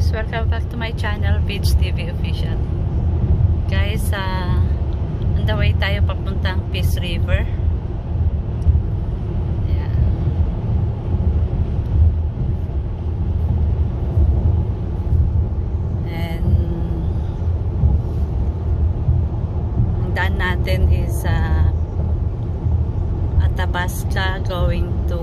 guys, welcome back to my channel, Beach TV Official. Guys, on the way tayo papuntang Peace River. Ayan. And ang daan natin is Athabasca going to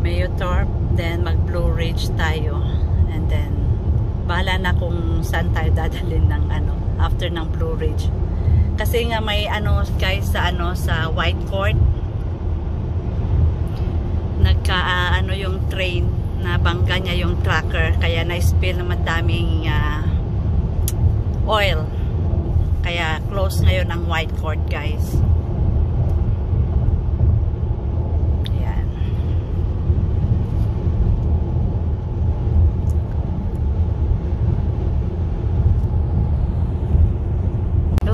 Mayutorp, then mag Blue Ridge tayo, and then bahala na kung saan tayo dadalhin ng after ng Blue Ridge, kasi nga may guys sa Whitecourt yung train na bangga niya yung tracker, kaya na-spill naman daming oil, kaya close ngayon ang Whitecourt, guys.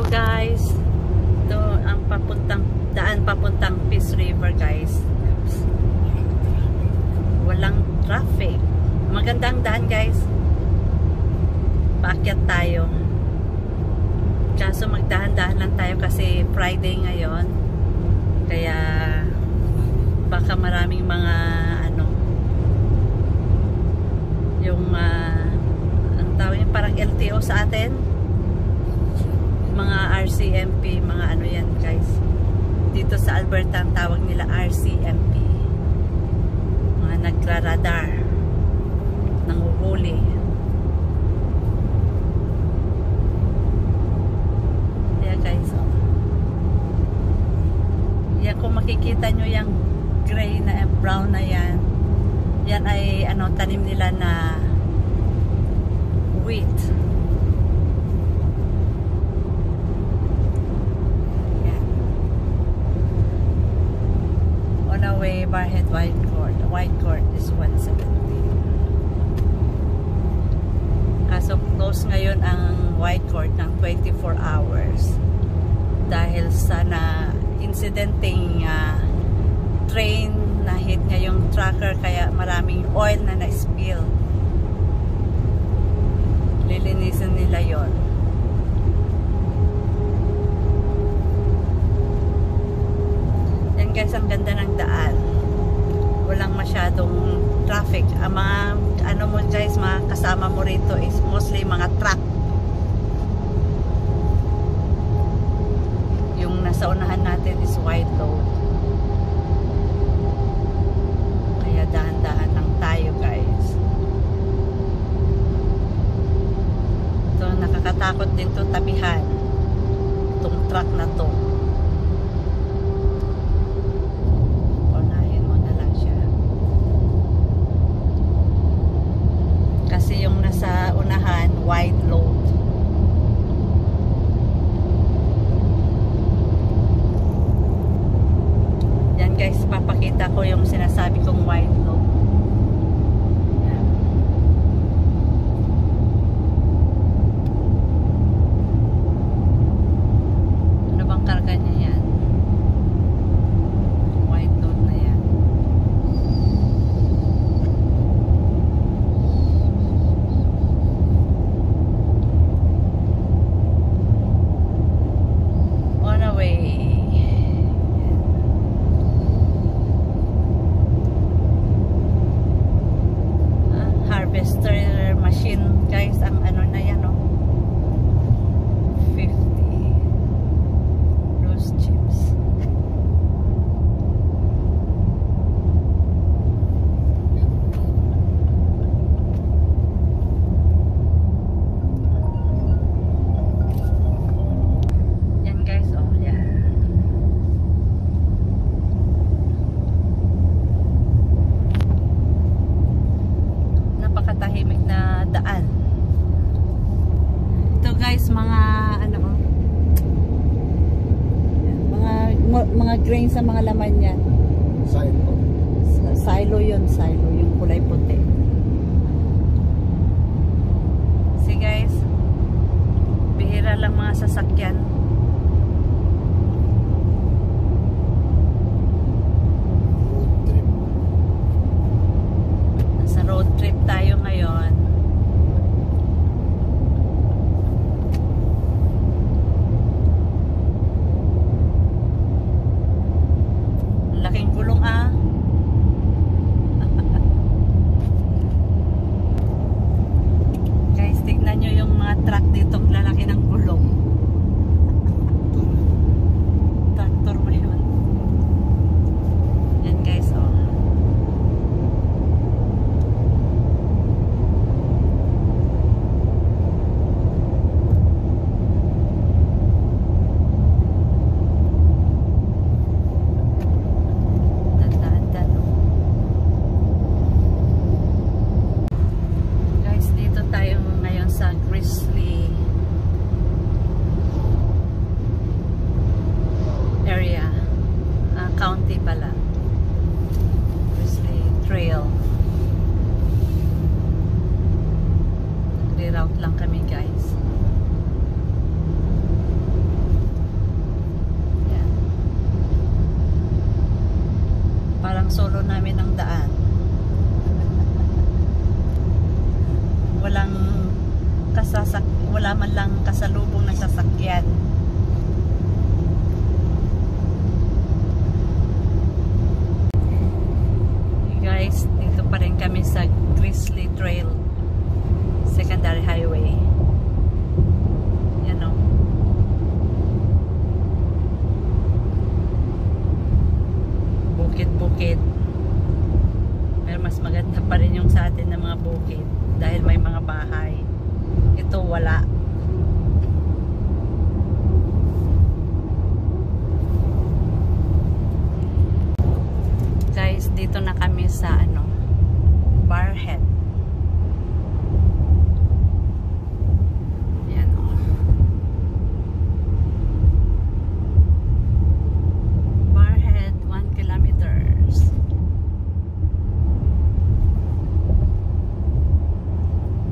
Guys, ito ang papuntang Peace River, guys. Walang traffic, magandang daan, guys. Paakyat tayo, kaso magdahan-dahan lang tayo kasi Friday ngayon, kaya baka maraming mga yung ang tawag yung parang LTO sa atin, mga RCMP, mga yan, guys. Dito sa Alberta ang tawag nila RCMP, mga nagra-radar, nanguhuli. Kaya guys, yan, kung makikita nyo yung gray na brown na yan ay tanim nila na wheat. Way Barhead Whitecourt is 170. Kaso close ngayon ang Whitecourt ng 24 hours dahil sa incidenteng train na hit niya yung tracker, kaya maraming oil na na-spill. Lilinisin nila yon. Guys, ang ganda ng daan, walang masyadong traffic. Ang mga mo, guys, mga kasama mo rito is mostly mga truck. Yung nasa unahan natin is wide load, kaya dahan-dahan lang tayo, guys. Ito, nakakatakot din to tabihan, itong truck na to. Kasi yung nasa unahan wide load. Yan, guys, papakita ko yung sinasabi kong wide load. Yan. Ano bang karga niya yan? Wide load na yan. Harvester machine, guys, ang na yan, 50 loose chips. Yan, guys, yan. Napakatahimik na daan. Ito, guys, mga mga grains sa mga laman yan. Silo yun, yung kulay puti. See, guys, bihira lang mga sasakyan. mga truck ditong lalaki ng gulong. Tractor ba yun? Yan guys, oh. Sa Grizzly area, county pala, Grizzly Trail. Reroute lang kami guys. Yan. Parang solo namin ang daan. Wala man lang kasalubong na sasakyan. Guys, dito pa rin kami sa Grizzly Trail Secondary Highway. Yan o. Bukid-bukid. Pero mas maganda pa rin yung sa atin na mga bukid dahil may mga bahay. Ito wala. Guys, dito na kami sa Barrhead. Yan o. Barrhead, 1 kilometers.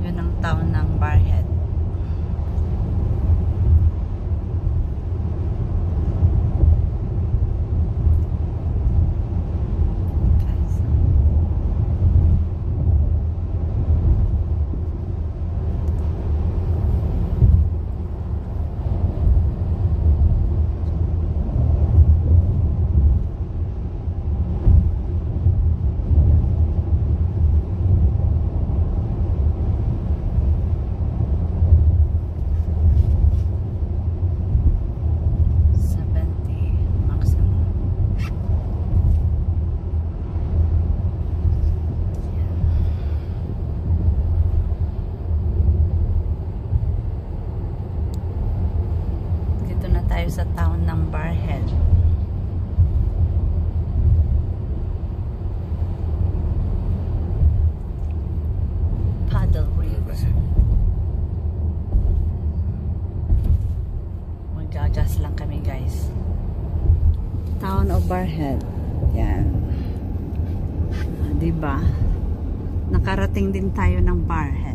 Yun ang town ng Barrhead. Sa town ng Barrhead. Paddle River. Magagas lang kami guys. Town of Barrhead. Yan. Diba? Nakarating din tayo ng Barrhead.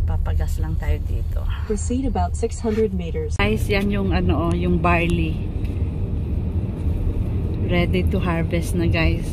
Papagas lang tayo dito. Proceed about 600 meters. Guys, yan yung yung barley. Ready to harvest na guys.